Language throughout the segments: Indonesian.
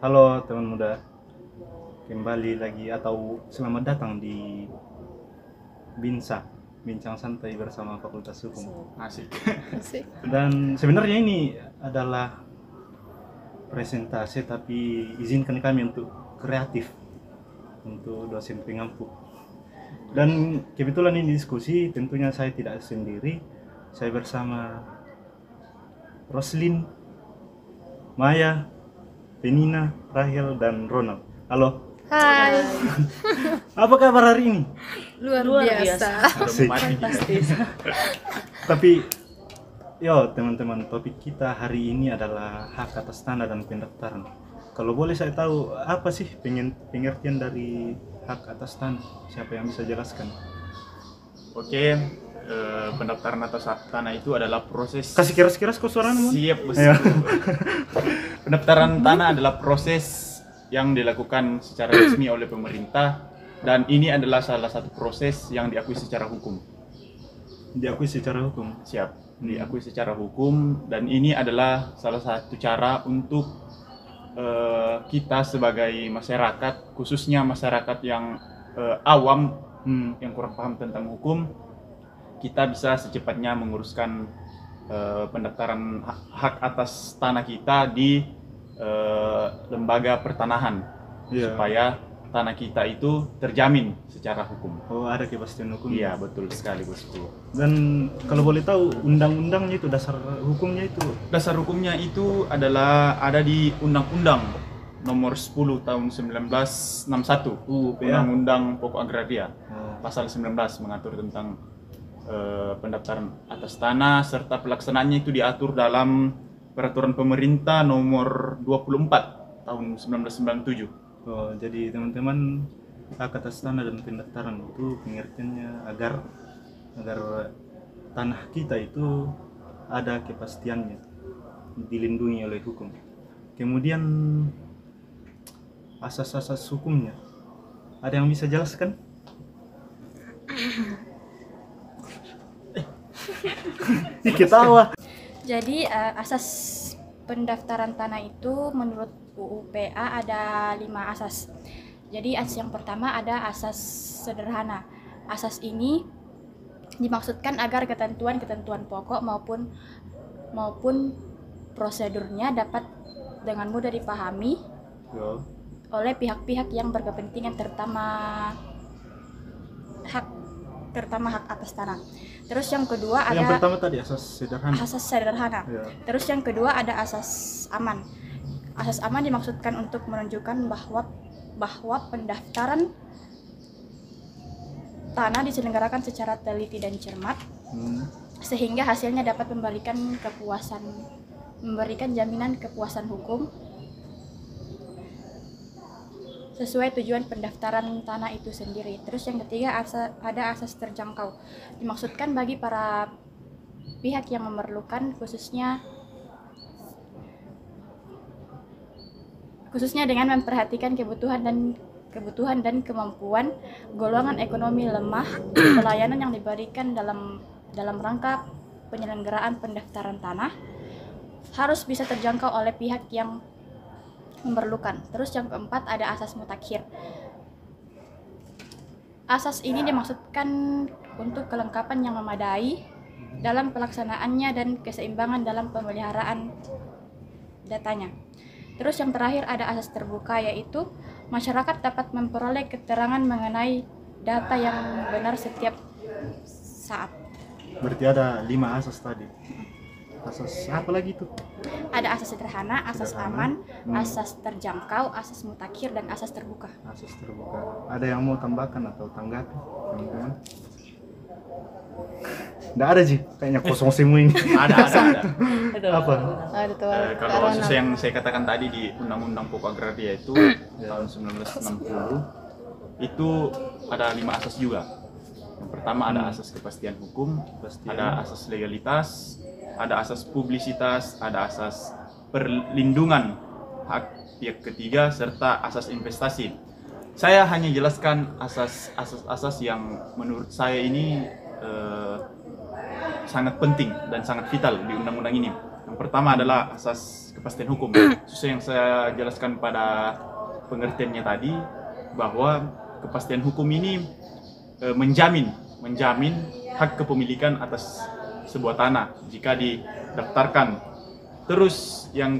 Halo teman muda, kembali lagi atau selamat datang di Binsa, Bincang Santai bersama Fakultas Hukum. Asik. Dan sebenarnya ini adalah presentasi, tapi izinkan kami untuk kreatif untuk dosen pengampu. Dan kebetulan ini diskusi, tentunya saya tidak sendiri, saya bersama Roslin, Maya, Penina, Rahel, dan Ronald. Halo. Hai, Apa kabar hari ini? luar biasa. Asik. Fantastis. Tapi, yo teman-teman, topik kita hari ini adalah hak atas tanah dan pendaftaran. Kalau boleh saya tahu apa sih pengertian dari hak atas tanah? Siapa yang bisa jelaskan? Oke, pendaftaran atas tanah itu adalah proses. Kasih keras-keras kok suaranya, Mon. Siap, bos. Ayo. Pendaftaran tanah adalah proses yang dilakukan secara resmi oleh pemerintah, dan ini adalah salah satu proses yang diakui secara hukum. Diakui secara hukum. Siap, diakui secara hukum, dan ini adalah salah satu cara untuk kita sebagai masyarakat, khususnya masyarakat yang awam, yang kurang paham tentang hukum, kita bisa secepatnya menguruskan pendaftaran hak atas tanah kita di lembaga pertanahan, supaya tanah kita itu terjamin secara hukum. Oh, ada kepastian hukum. Iya, betul sekali, bosku. Dan kalau boleh tahu undang-undangnya itu, dasar hukumnya itu? Dasar hukumnya itu adalah ada di Undang-Undang Nomor 10 Tahun 1961, Undang-Undang Pokok Agraria. Pasal 19 mengatur tentang pendaftaran atas tanah, serta pelaksanaannya itu diatur dalam Peraturan Pemerintah Nomor 24 Tahun 1997. Oh, jadi teman-teman, hak atas tanah dan pendaftaran itu pengertiannya agar tanah kita itu ada kepastiannya, dilindungi oleh hukum. Kemudian asas-asas hukumnya, ada yang bisa jelaskan? Ketawa. Jadi asas pendaftaran tanah itu menurut UU PA ada 5 asas. Jadi asas yang pertama ada asas sederhana. Asas ini dimaksudkan agar ketentuan-ketentuan pokok maupun prosedurnya dapat dengan mudah dipahami oleh pihak-pihak yang berkepentingan, terutama hak atas tanah. Terus yang kedua ada yang pertama tadi asas sederhana. Asas sederhana. Ya. Terus yang kedua ada asas aman. Asas aman dimaksudkan untuk menunjukkan bahwa pendaftaran tanah diselenggarakan secara teliti dan cermat, sehingga hasilnya dapat memberikan jaminan kepuasan hukum sesuai tujuan pendaftaran tanah itu sendiri. Terus yang ketiga ada asas terjangkau. Dimaksudkan bagi para pihak yang memerlukan, khususnya dengan memperhatikan kebutuhan dan kemampuan golongan ekonomi lemah, pelayanan yang diberikan dalam rangka penyelenggaraan pendaftaran tanah harus bisa terjangkau oleh pihak yang memerlukan. Terus yang keempat ada asas mutakhir. Asas ini dimaksudkan untuk kelengkapan yang memadai dalam pelaksanaannya dan keseimbangan dalam pemeliharaan datanya. Terus yang terakhir ada asas terbuka, yaitu masyarakat dapat memperoleh keterangan mengenai data yang benar setiap saat. Berarti ada 5 asas tadi. Asas apa lagi itu? Ada asas sederhana, asas aman, asas terjangkau, asas mutakhir, dan asas terbuka. Asas terbuka. Ada yang mau tambahkan atau tanggapi, teman-teman? Nggak ada sih, kayaknya kosong semua ini. Ada. Apa? Kalau kasus yang saya katakan tadi di Undang-Undang Pokok Agraria itu tahun 1960, itu ada 5 asas juga. Yang pertama ada asas kepastian hukum, ada asas legalitas, ada asas publisitas, ada asas perlindungan hak pihak ketiga, serta asas investasi. Saya hanya jelaskan asas-asas yang menurut saya ini sangat penting dan sangat vital di undang-undang ini. Yang pertama adalah asas kepastian hukum. Sesuai yang saya jelaskan pada pengertiannya tadi, bahwa kepastian hukum ini menjamin hak kepemilikan atas sebuah tanah jika didaftarkan. Terus yang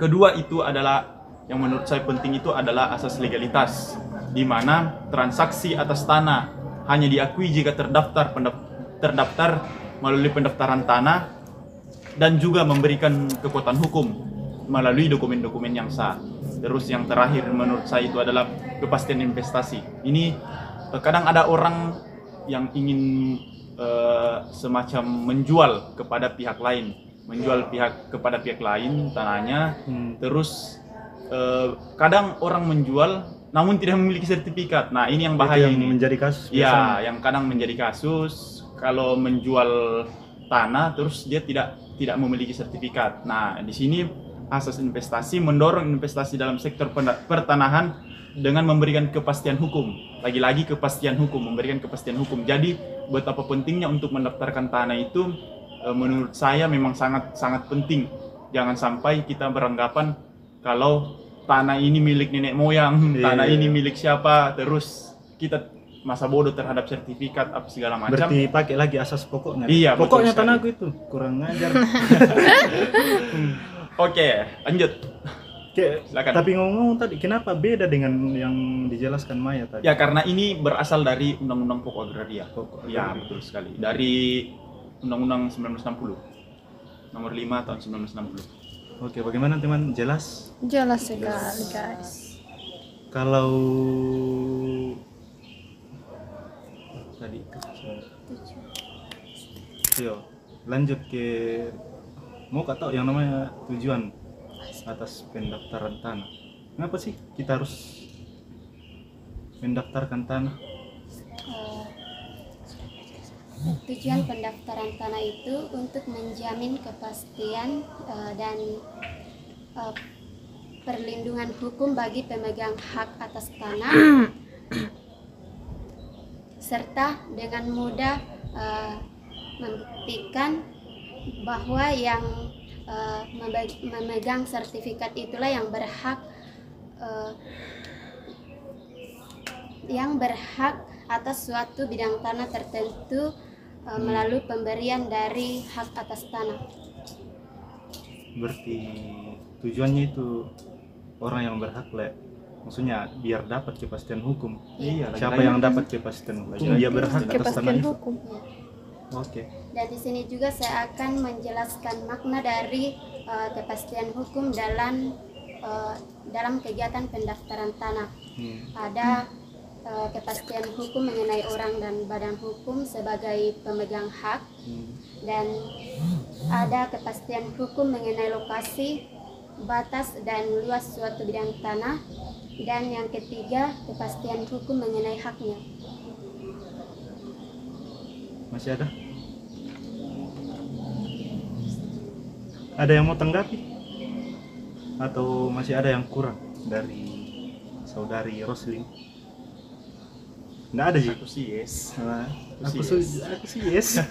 kedua itu adalah, yang menurut saya penting itu adalah asas legalitas, di mana transaksi atas tanah hanya diakui jika terdaftar melalui pendaftaran tanah dan juga memberikan kekuatan hukum melalui dokumen-dokumen yang sah. Terus yang terakhir menurut saya itu adalah kepastian investasi. Ini kadang ada orang yang ingin semacam menjual kepada pihak lain, kepada pihak lain tanahnya. Terus kadang orang menjual namun tidak memiliki sertifikat. Nah, ini yang bahaya, yang ini menjadi kasus ya, biasanya. yang kadang menjadi kasus kalau menjual tanah terus dia tidak memiliki sertifikat. Nah, di sini asas investasi mendorong investasi dalam sektor pertanahan dengan memberikan kepastian hukum. Lagi-lagi kepastian hukum, memberikan kepastian hukum. Jadi betapa pentingnya untuk mendaftarkan tanah itu menurut saya memang sangat penting. Jangan sampai kita beranggapan kalau tanah ini milik nenek moyang, tanah ini milik siapa, terus kita masa bodoh terhadap sertifikat apa segala macam. Berarti pakai lagi asas pokoknya. Iya, Pokoknya betul sekali. tanahku itu kurang ngajar. Oke, lanjut. Silakan. Tapi ngomong tadi, kenapa beda dengan yang dijelaskan Maya tadi? Ya, karena ini berasal dari Undang-Undang Pokok Agraria. Pokok Ya, Agraria. betul sekali. Dari Undang-Undang 1960. Nomor 5 tahun 1960. Oke, bagaimana teman? Jelas? Jelas sekali guys. Kalau tadi yo, lanjut ke mau tahu yang namanya tujuan atas pendaftaran tanah. Kenapa sih kita harus mendaftarkan tanah? Tujuan pendaftaran tanah itu untuk menjamin kepastian dan perlindungan hukum bagi pemegang hak atas tanah, serta dengan mudah membuktikan bahwa yang memegang sertifikat itulah yang berhak atas suatu bidang tanah tertentu melalui pemberian dari hak atas tanah. Berarti tujuannya itu orang yang berhak lah. Maksudnya biar dapat kepastian hukum. Iya, Siapa lagi-lagi. yang dapat kepastian hukum, dia berhak atas tanah itu. hukum. Ya. Oke. Dan di sini juga saya akan menjelaskan makna dari kepastian hukum dalam kegiatan pendaftaran tanah. Ada kepastian hukum mengenai orang dan badan hukum sebagai pemegang hak, dan ada kepastian hukum mengenai lokasi, batas dan luas suatu bidang tanah, dan yang ketiga kepastian hukum mengenai haknya. Masih ada? Ada yang mau tanggapi? Atau masih ada yang kurang dari saudari Roslin? Nggak ada sih. Aku sih yes. Nah, Aku aku sih yes.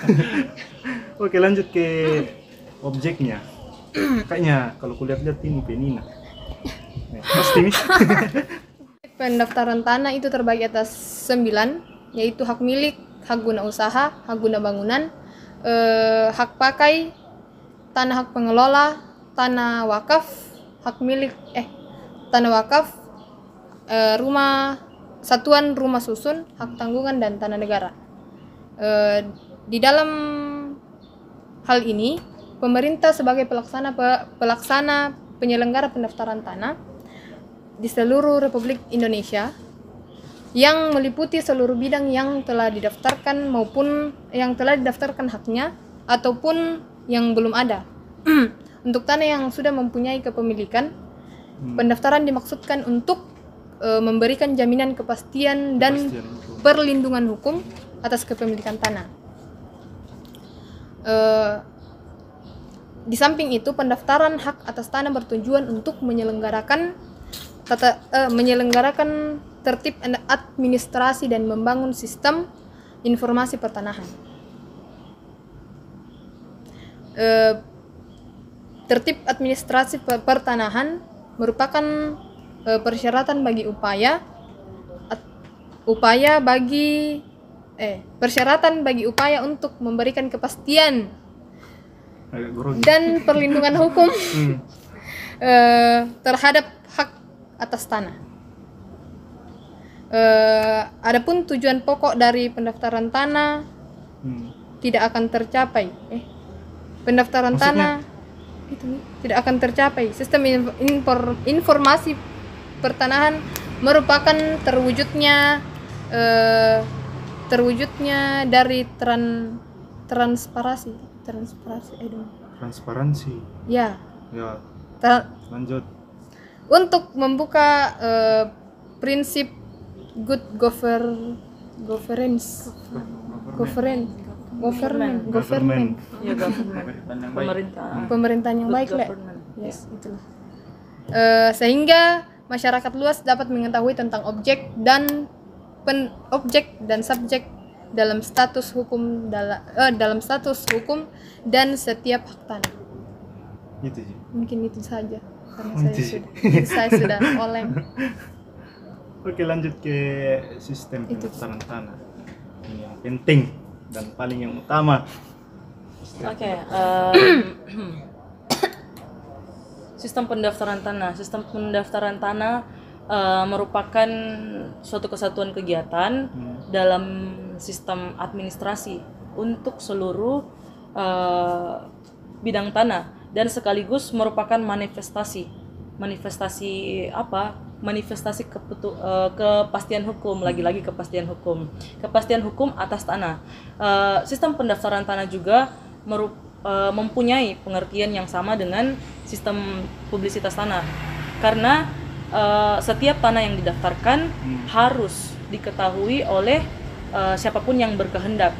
Oke, lanjut ke objeknya. Kayaknya kalau kulihat-lihat ini Penina. Pasti nih. Pendaftaran tanah itu terbagi atas 9, yaitu hak milik, hak guna usaha, hak guna bangunan, hak pakai, tanah hak pengelola, tanah wakaf, tanah wakaf, rumah satuan rumah susun, hak tanggungan dan tanah negara. Di dalam hal ini, pemerintah sebagai pelaksana penyelenggara pendaftaran tanah di seluruh Republik Indonesia yang meliputi seluruh bidang yang telah didaftarkan maupun yang telah didaftarkan haknya ataupun yang belum ada. Untuk tanah yang sudah mempunyai kepemilikan, pendaftaran dimaksudkan untuk memberikan jaminan kepastian dan perlindungan hukum atas kepemilikan tanah. Di samping itu, pendaftaran hak atas tanah bertujuan untuk menyelenggarakan tertib administrasi dan membangun sistem informasi pertanahan. tertib administrasi pertanahan merupakan persyaratan bagi persyaratan bagi upaya untuk memberikan kepastian Agak grogi. dan perlindungan hukum terhadap hak atas tanah. Adapun tujuan pokok dari pendaftaran tanah tidak akan tercapai. Pendaftaran Maksudnya? tanah itu tidak akan tercapai. Sistem informasi pertanahan merupakan terwujudnya dari transparansi. Transparansi. Ya, Ya, lanjut. untuk membuka prinsip good governance. Government. Ya, Pemerintahan yang Good baik, Le. government. Yes, itulah. Sehingga masyarakat luas dapat mengetahui tentang objek dan subjek dalam status hukum dan setiap hak tanah. Itu sih. Mungkin itu saja karena saya Itu sih. sudah oleng. Oke, lanjut ke sistem Itu. pendaftaran tanah. Ini yang penting dan paling yang utama. Oke, sistem pendaftaran tanah. Sistem pendaftaran tanah merupakan suatu kesatuan kegiatan dalam sistem administrasi untuk seluruh bidang tanah dan sekaligus merupakan manifestasi kepastian hukum, lagi-lagi kepastian hukum atas tanah. Sistem pendaftaran tanah juga mempunyai pengertian yang sama dengan sistem publisitas tanah, karena setiap tanah yang didaftarkan harus diketahui oleh siapapun yang berkehendak.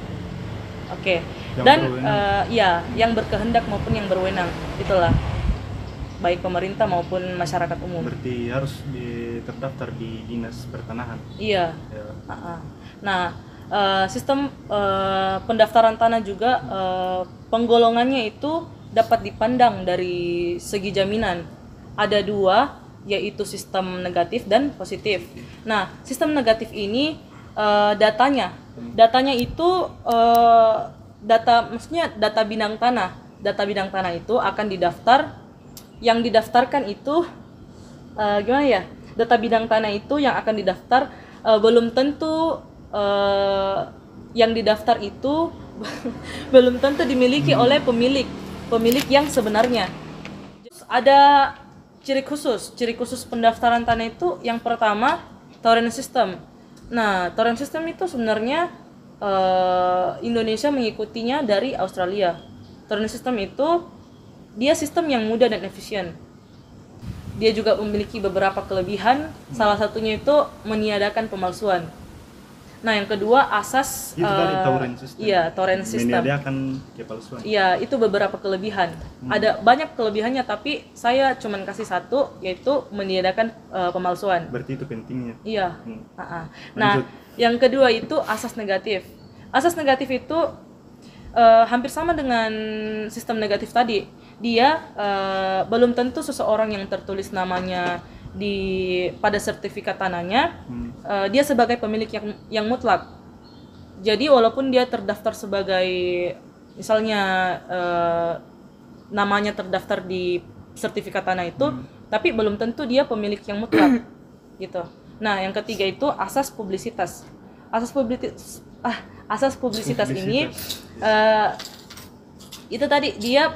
Oke. Yang Dan berwenang. yang berkehendak maupun yang berwenang, itulah baik pemerintah maupun masyarakat umum. Berarti harus terdaftar di dinas pertanahan. Iya. Ya. Nah, sistem pendaftaran tanah juga penggolongannya itu dapat dipandang dari segi jaminan. Ada dua, yaitu sistem negatif dan positif. Nah, sistem negatif ini datanya itu maksudnya data bidang tanah. Data bidang tanah itu akan didaftar. Yang didaftarkan itu gimana ya? Data bidang tanah itu yang akan didaftar belum tentu yang didaftar itu belum tentu dimiliki oleh pemilik yang sebenarnya. Ada ciri khusus pendaftaran tanah itu. Yang pertama, torrent system. Nah, torrent system itu sebenarnya Indonesia mengikutinya dari Australia. Torrent system itu dia sistem yang mudah dan efisien. Dia juga memiliki beberapa kelebihan, salah satunya itu meniadakan pemalsuan. Nah, yang kedua, asas Itu tadi torrent system. Iya, torrent system. Menyediakan kepalsuan. Iya, itu beberapa kelebihan. Ada banyak kelebihannya, tapi saya cuman kasih satu, yaitu meniadakan pemalsuan. Berarti itu pentingnya. Iya. Lanjut. Nah, yang kedua itu asas negatif. Asas negatif itu hampir sama dengan sistem negatif tadi. Dia belum tentu seseorang yang tertulis namanya pada sertifikat tanahnya dia sebagai pemilik yang mutlak. Jadi walaupun dia terdaftar sebagai misalnya namanya terdaftar di sertifikat tanah itu, tapi belum tentu dia pemilik yang mutlak gitu. Nah, yang ketiga itu asas publisitas. Asas publisitas ini itu tadi dia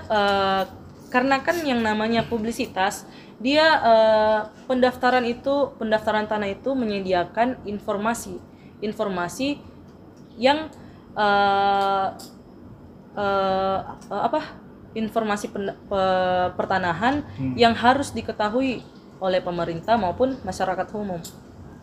karena kan yang namanya publisitas, dia pendaftaran tanah itu menyediakan informasi yang informasi pertanahan yang harus diketahui oleh pemerintah maupun masyarakat umum.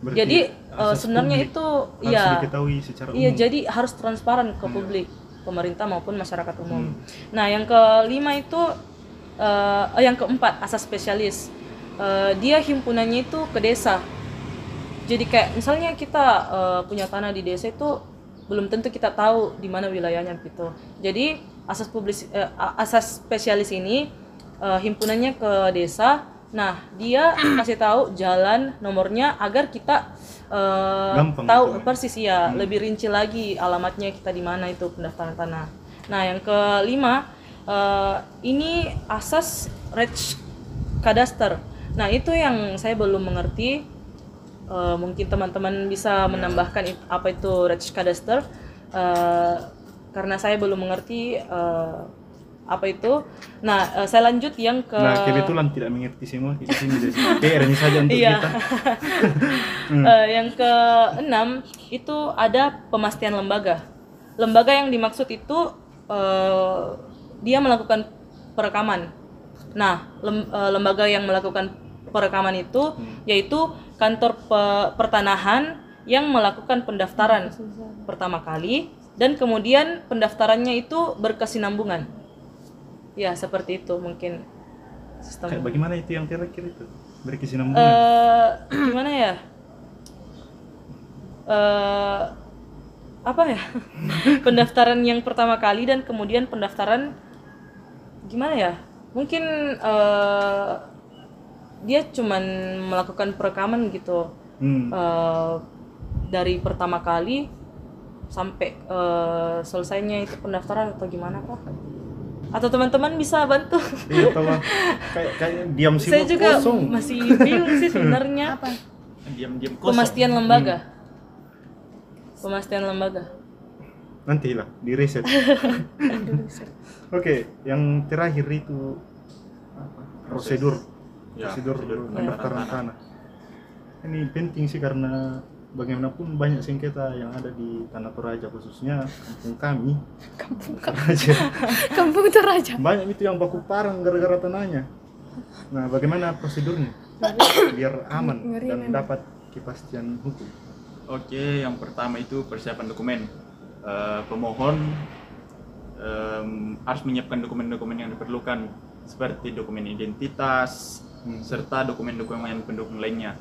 Berarti Jadi asas sebenarnya publik itu harus diketahui secara umum. Iya, jadi harus transparan ke publik, pemerintah maupun masyarakat umum. Nah, yang kelima itu yang keempat, asas spesialis. Dia himpunannya itu ke desa. Jadi kayak misalnya kita punya tanah di desa itu belum tentu kita tahu di mana wilayahnya gitu. Jadi asas spesialis ini himpunannya ke desa. Nah, dia kasih tahu jalan, nomornya agar kita Gampang tahu gitu. persis ya, lebih rinci lagi alamatnya kita di mana itu pendaftaran tanah. Nah, yang kelima ini asas Rechtscadaster. Nah, itu yang saya belum mengerti. Mungkin teman-teman bisa menambahkan apa itu Rechtscadaster, karena saya belum mengerti apa itu. Nah, saya lanjut yang ke Nah, kebetulan tidak mengerti semua di sini. PR ini saja untuk Iya. kita. Yang keenam itu ada pemastian lembaga. Lembaga yang dimaksud itu dia melakukan perekaman. Nah, lembaga yang melakukan perekaman itu yaitu kantor pertanahan yang melakukan pendaftaran pertama kali, dan kemudian pendaftarannya itu berkesinambungan. Ya, seperti itu mungkin sistem. Kayak bagaimana itu yang terakhir itu? Berkesinambungan. Gimana ya? Apa ya? Pendaftaran yang pertama kali dan kemudian pendaftaran gimana ya? Mungkin dia cuman melakukan perekaman gitu. Dari pertama kali sampai selesainya itu pendaftaran atau gimana kah? Atau teman-teman bisa bantu? Iya, tahu. Kayak diam sih Saya juga kosong. masih bingung sih sebenarnya. Diam-diam kosong. Pemastian lembaga. Pemastian lembaga. Nanti lah di reset. Oke, yang terakhir itu apa? Prosedur. Ya, Prosedur pendaftaran tanah. Ini penting sih karena bagaimanapun banyak sengketa yang ada di Tanah Toraja, khususnya kampung kami. Kampung Toraja. Kampung Toraja. Banyak itu yang baku parang gara-gara tanahnya. Nah, bagaimana prosedurnya biar aman dan dapat kepastian hukum? Oke, yang pertama itu persiapan dokumen. Pemohon harus menyiapkan dokumen-dokumen yang diperlukan seperti dokumen identitas serta dokumen-dokumen pendukung lainnya.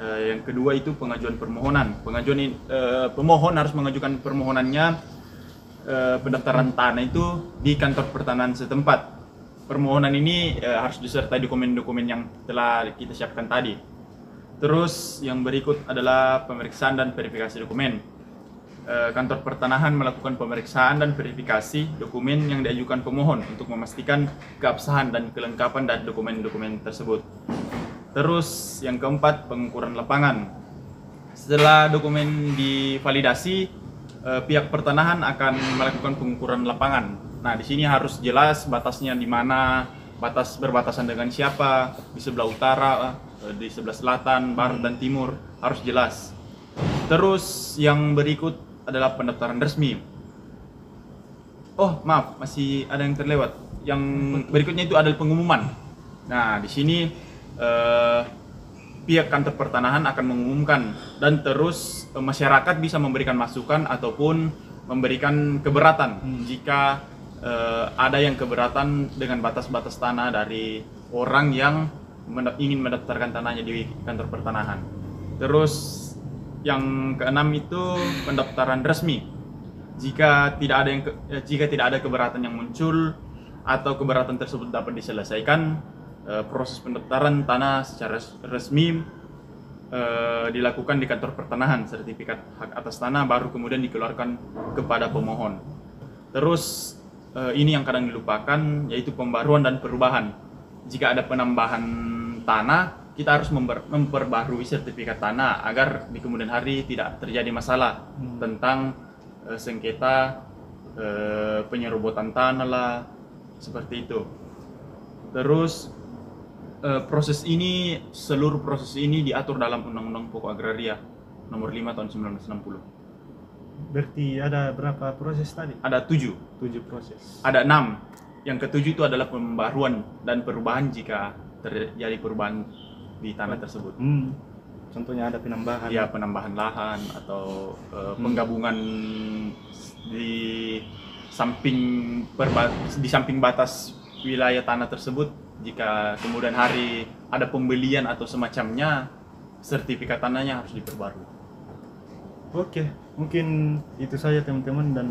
Yang kedua itu pengajuan permohonan. Pemohon harus mengajukan permohonannya pendaftaran tanah itu di kantor pertanahan setempat. Permohonan ini harus disertai dokumen-dokumen yang telah kita siapkan tadi. Terus yang berikut adalah pemeriksaan dan verifikasi dokumen. Kantor pertanahan melakukan pemeriksaan dan verifikasi dokumen yang diajukan pemohon untuk memastikan keabsahan dan kelengkapan dari dokumen-dokumen tersebut. Terus yang keempat, pengukuran lapangan. Setelah dokumen divalidasi, pihak pertanahan akan melakukan pengukuran lapangan. Nah, di sini harus jelas batasnya di mana, berbatasan dengan siapa, di sebelah utara, di sebelah selatan, barat dan timur, harus jelas. Terus yang berikut adalah pendaftaran resmi. Oh, maaf, masih ada yang terlewat. Yang berikutnya itu adalah pengumuman. Nah, di sini pihak kantor pertanahan akan mengumumkan, dan terus masyarakat bisa memberikan masukan ataupun memberikan keberatan jika ada yang keberatan dengan batas-batas tanah dari orang yang ingin mendaftarkan tanahnya di kantor pertanahan. Terus yang keenam itu pendaftaran resmi. Jika tidak ada keberatan yang muncul atau keberatan tersebut dapat diselesaikan, proses pendaftaran tanah secara resmi dilakukan di kantor pertanahan. Sertifikat hak atas tanah baru kemudian dikeluarkan kepada pemohon. Terus ini yang kadang dilupakan, yaitu pembaruan dan perubahan. Jika ada penambahan tanah, kita harus memperbarui sertifikat tanah agar di kemudian hari tidak terjadi masalah tentang sengketa penyerobotan tanah lah, seperti itu. Terus seluruh proses ini diatur dalam Undang-Undang Pokok Agraria Nomor 5 Tahun 1960. Berarti ada berapa proses tadi? Ada 7. 7 proses. Ada 6. Yang ke-7 itu adalah pembaruan dan perubahan jika terjadi perubahan di tanah tersebut. Contohnya ada penambahan. Ya, penambahan lahan atau penggabungan di samping batas wilayah tanah tersebut. Jika kemudian hari ada pembelian atau semacamnya, sertifikat tanahnya harus diperbarui. Oke, mungkin itu saja teman-teman, dan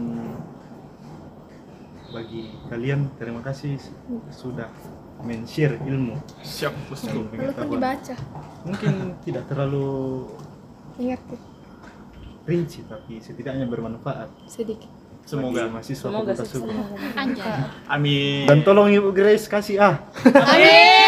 bagi kalian terima kasih sudah men-share ilmu Siap, dan bosku. Walaupun pengetahuan. dibaca. Mungkin tidak terlalu Ingat rinci tapi setidaknya bermanfaat sedikit. Semoga. bagi mahasiswa Semoga fakultas sukses. hukum. Anjay. Amin. Dan tolong Ibu Grace kasih Amin.